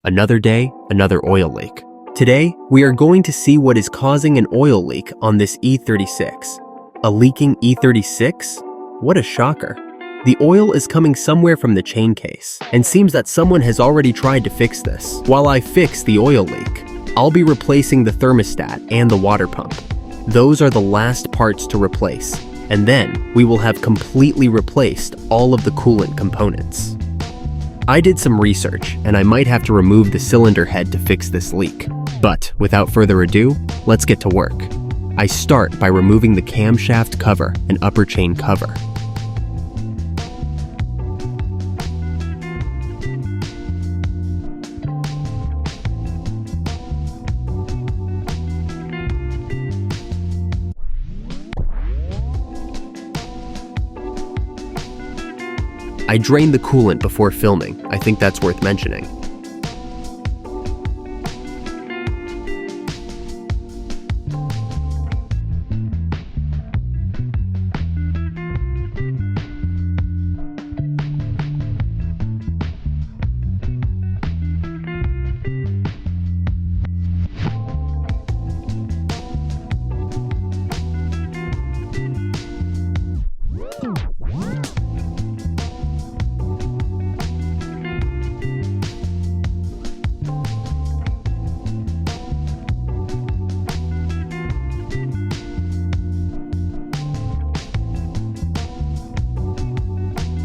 Another day, another oil leak. Today, we are going to see what is causing an oil leak on this E36. A leaking E36? What a shocker. The oil is coming somewhere from the chain case, and seems that someone has already tried to fix this. While I fix the oil leak, I'll be replacing the thermostat and the water pump. Those are the last parts to replace, and then we will have completely replaced all of the coolant components. I did some research, and I might have to remove the cylinder head to fix this leak. But without further ado, let's get to work. I start by removing the camshaft cover and upper chain cover. I drain the coolant before filming. I think that's worth mentioning.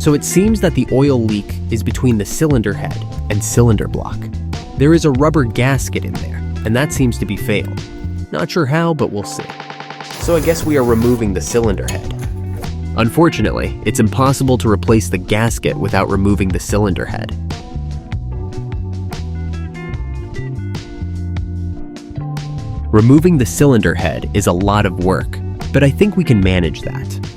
So it seems that the oil leak is between the cylinder head and cylinder block. There is a rubber gasket in there, and that seems to be failed. Not sure how, but we'll see. So I guess we are removing the cylinder head. Unfortunately, it's impossible to replace the gasket without removing the cylinder head. Removing the cylinder head is a lot of work, but I think we can manage that.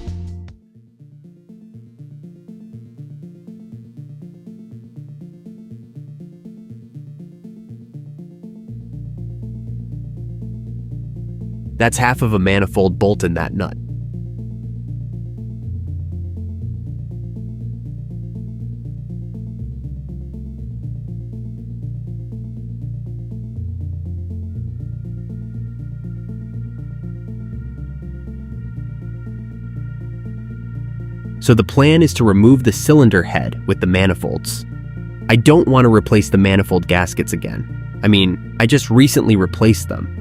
That's half of a manifold bolt in that nut. So the plan is to remove the cylinder head with the manifolds. I don't want to replace the manifold gaskets again. I mean, I just recently replaced them.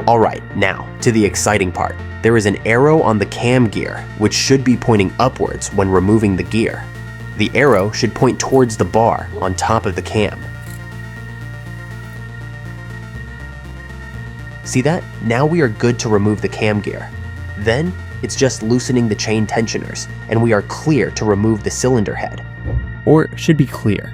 Alright, now, to the exciting part. There is an arrow on the cam gear, which should be pointing upwards when removing the gear. The arrow should point towards the bar on top of the cam. See that? Now we are good to remove the cam gear. Then, it's just loosening the chain tensioners, and we are clear to remove the cylinder head. Or should be clear.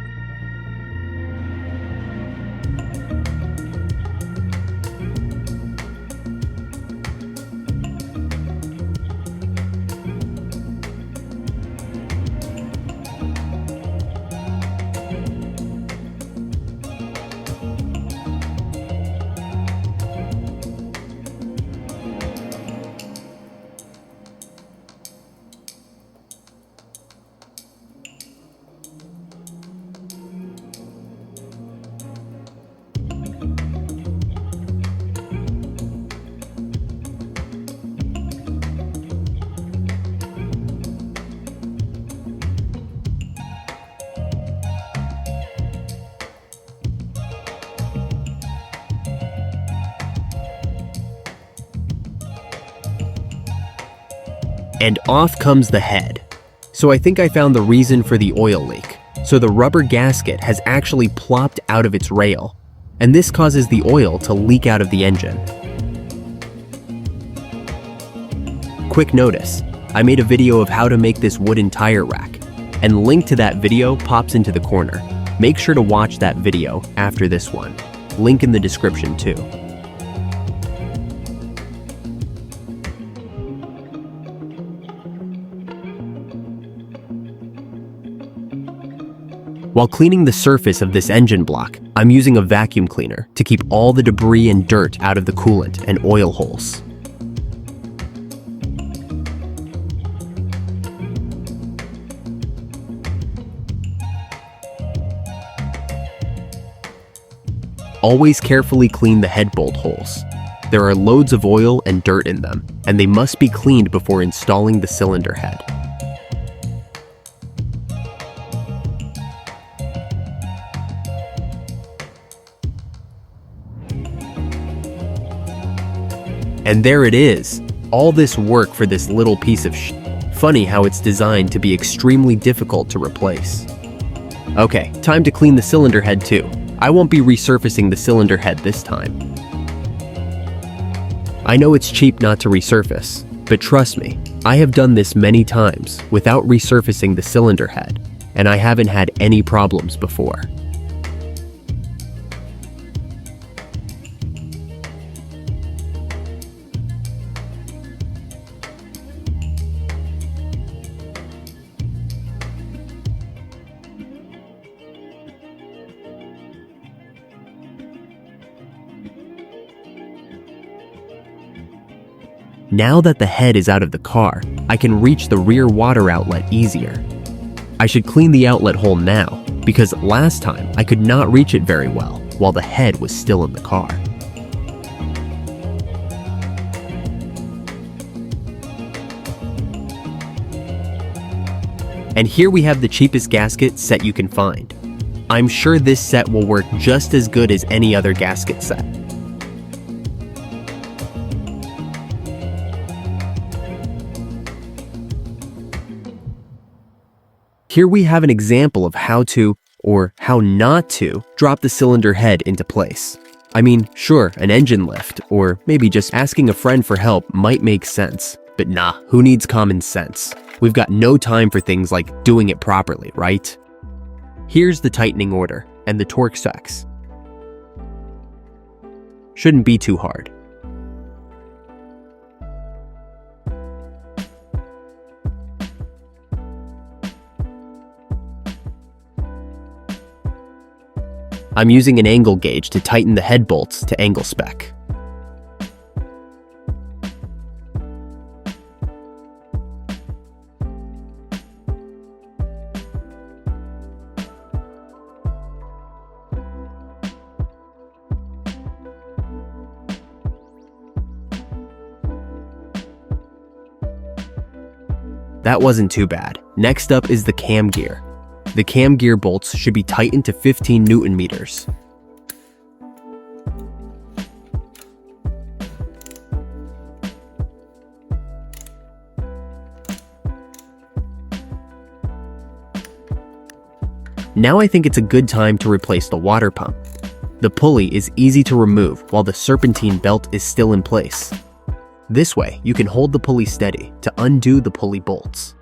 And off comes the head. So I think I found the reason for the oil leak. So the rubber gasket has actually plopped out of its rail, and this causes the oil to leak out of the engine. Quick notice, I made a video of how to make this wooden tire rack, and link to that video pops into the corner. Make sure to watch that video after this one. Link in the description too. While cleaning the surface of this engine block, I'm using a vacuum cleaner to keep all the debris and dirt out of the coolant and oil holes. Always carefully clean the head bolt holes. There are loads of oil and dirt in them, and they must be cleaned before installing the cylinder head. And there it is! All this work for this little piece of Funny how it's designed to be extremely difficult to replace. Okay, time to clean the cylinder head too. I won't be resurfacing the cylinder head this time. I know it's cheap not to resurface, but trust me, I have done this many times without resurfacing the cylinder head, and I haven't had any problems before. Now that the head is out of the car, I can reach the rear water outlet easier. I should clean the outlet hole now, because last time I could not reach it very well while the head was still in the car. And here we have the cheapest gasket set you can find. I'm sure this set will work just as good as any other gasket set. Here we have an example of how to, or how not to, drop the cylinder head into place. I mean, sure, an engine lift, or maybe just asking a friend for help might make sense, but nah, who needs common sense? We've got no time for things like doing it properly, right? Here's the tightening order and the torque specs. Shouldn't be too hard. I'm using an angle gauge to tighten the head bolts to angle spec. That wasn't too bad. Next up is the cam gear. The cam gear bolts should be tightened to 15 Newton meters. Now I think it's a good time to replace the water pump. The pulley is easy to remove while the serpentine belt is still in place. This way, you can hold the pulley steady to undo the pulley bolts.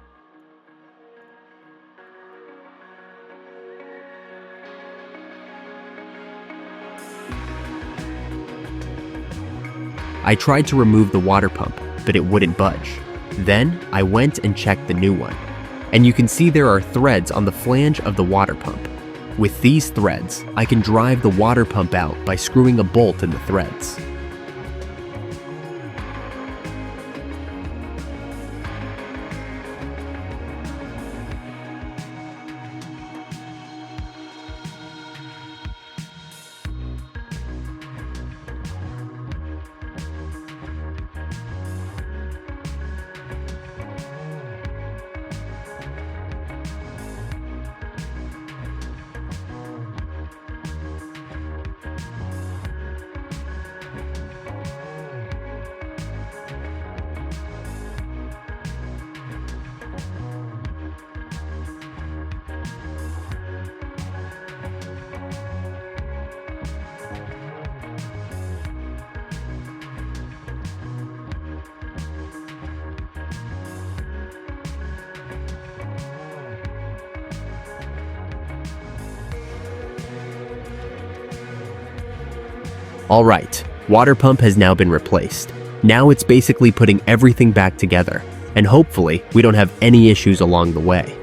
I tried to remove the water pump, but it wouldn't budge. Then, I went and checked the new one. And you can see there are threads on the flange of the water pump. With these threads, I can drive the water pump out by screwing a bolt in the threads. Alright, water pump has now been replaced. Now it's basically putting everything back together, and hopefully we don't have any issues along the way.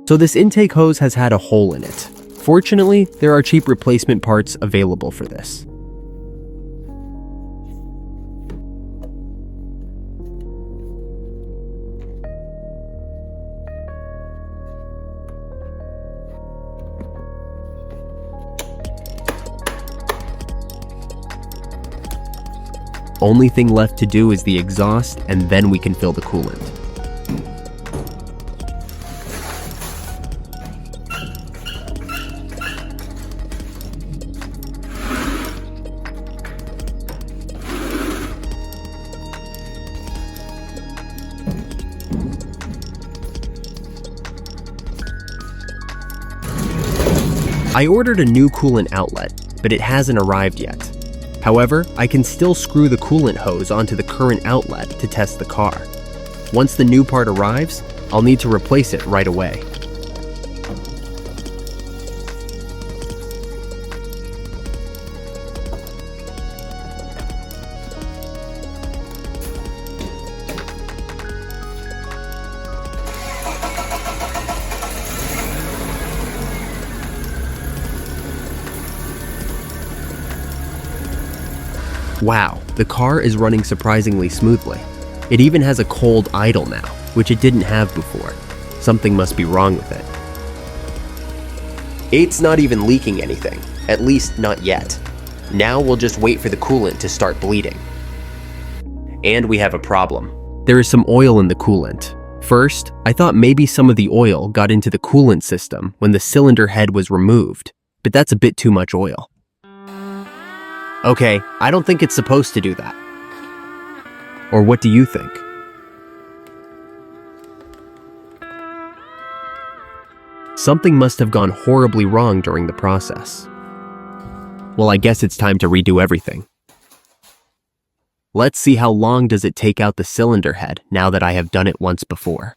So this intake hose has had a hole in it. Fortunately, there are cheap replacement parts available for this. Only thing left to do is the exhaust, and then we can fill the coolant. I ordered a new coolant outlet, but it hasn't arrived yet. However, I can still screw the coolant hose onto the current outlet to test the car. Once the new part arrives, I'll need to replace it right away. Wow, the car is running surprisingly smoothly. It even has a cold idle now, which it didn't have before. Something must be wrong with it. It's not even leaking anything, at least not yet. Now we'll just wait for the coolant to start bleeding. And we have a problem. There is some oil in the coolant. First, I thought maybe some of the oil got into the coolant system when the cylinder head was removed, but that's a bit too much oil. Okay, I don't think it's supposed to do that. Or what do you think? Something must have gone horribly wrong during the process. Well, I guess it's time to redo everything. Let's see how long does it take out the cylinder head now that I have done it once before.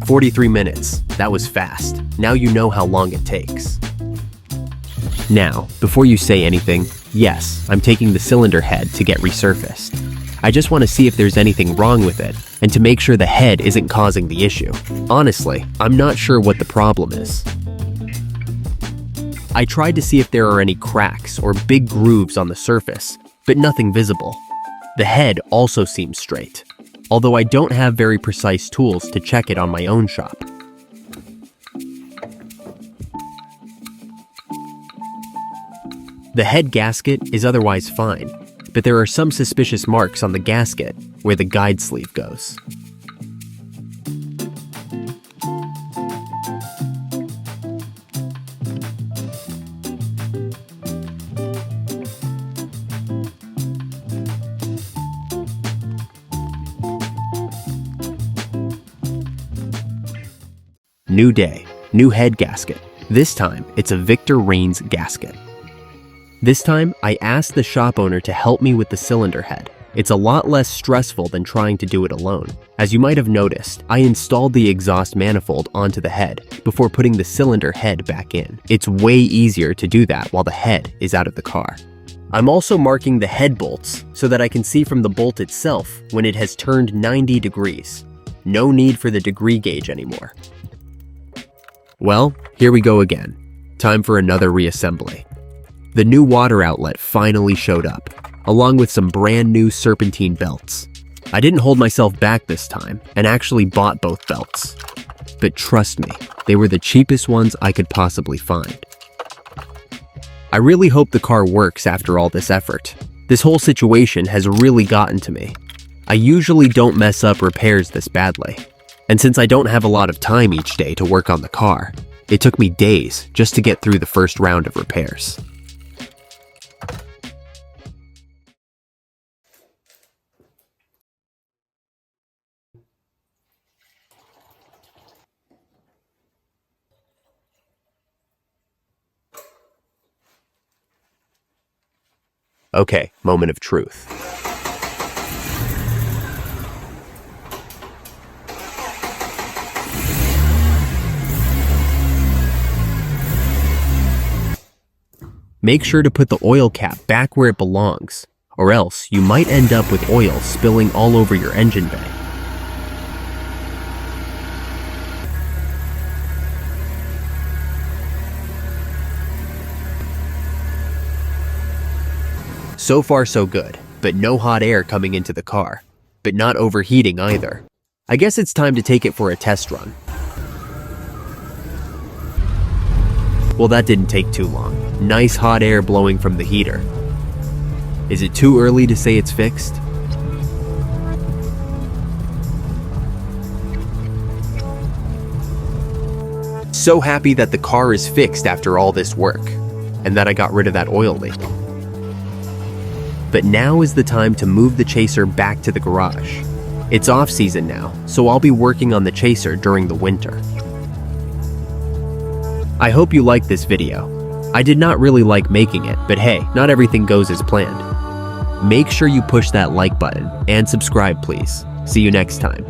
"43 minutes. That was fast. Now you know how long it takes." Now, before you say anything, yes, I'm taking the cylinder head to get resurfaced. I just want to see if there's anything wrong with it, and to make sure the head isn't causing the issue. Honestly, I'm not sure what the problem is. I tried to see if there are any cracks or big grooves on the surface, but nothing visible. The head also seems straight, although I don't have very precise tools to check it on my own shop. The head gasket is otherwise fine, but there are some suspicious marks on the gasket where the guide sleeve goes. New day, new head gasket. This time, it's a Victor Reigns gasket. This time, I asked the shop owner to help me with the cylinder head. It's a lot less stressful than trying to do it alone. As you might have noticed, I installed the exhaust manifold onto the head before putting the cylinder head back in. It's way easier to do that while the head is out of the car. I'm also marking the head bolts so that I can see from the bolt itself when it has turned 90 degrees. No need for the degree gauge anymore. Well, here we go again. Time for another reassembly. The new water outlet finally showed up, along with some brand new serpentine belts. I didn't hold myself back this time and actually bought both belts. But trust me, they were the cheapest ones I could possibly find. I really hope the car works after all this effort. This whole situation has really gotten to me. I usually don't mess up repairs this badly. And since I don't have a lot of time each day to work on the car, it took me days just to get through the first round of repairs. Okay, moment of truth. Make sure to put the oil cap back where it belongs, or else you might end up with oil spilling all over your engine bay. So far so good, but no hot air coming into the car, but not overheating either. I guess it's time to take it for a test run. Well, that didn't take too long. Nice hot air blowing from the heater. Is it too early to say it's fixed? So happy that the car is fixed after all this work, and that I got rid of that oil leak. But now is the time to move the Chaser back to the garage. It's off season now, so I'll be working on the Chaser during the winter. I hope you liked this video. I did not really like making it, but hey, not everything goes as planned. Make sure you push that like button and subscribe, please. See you next time.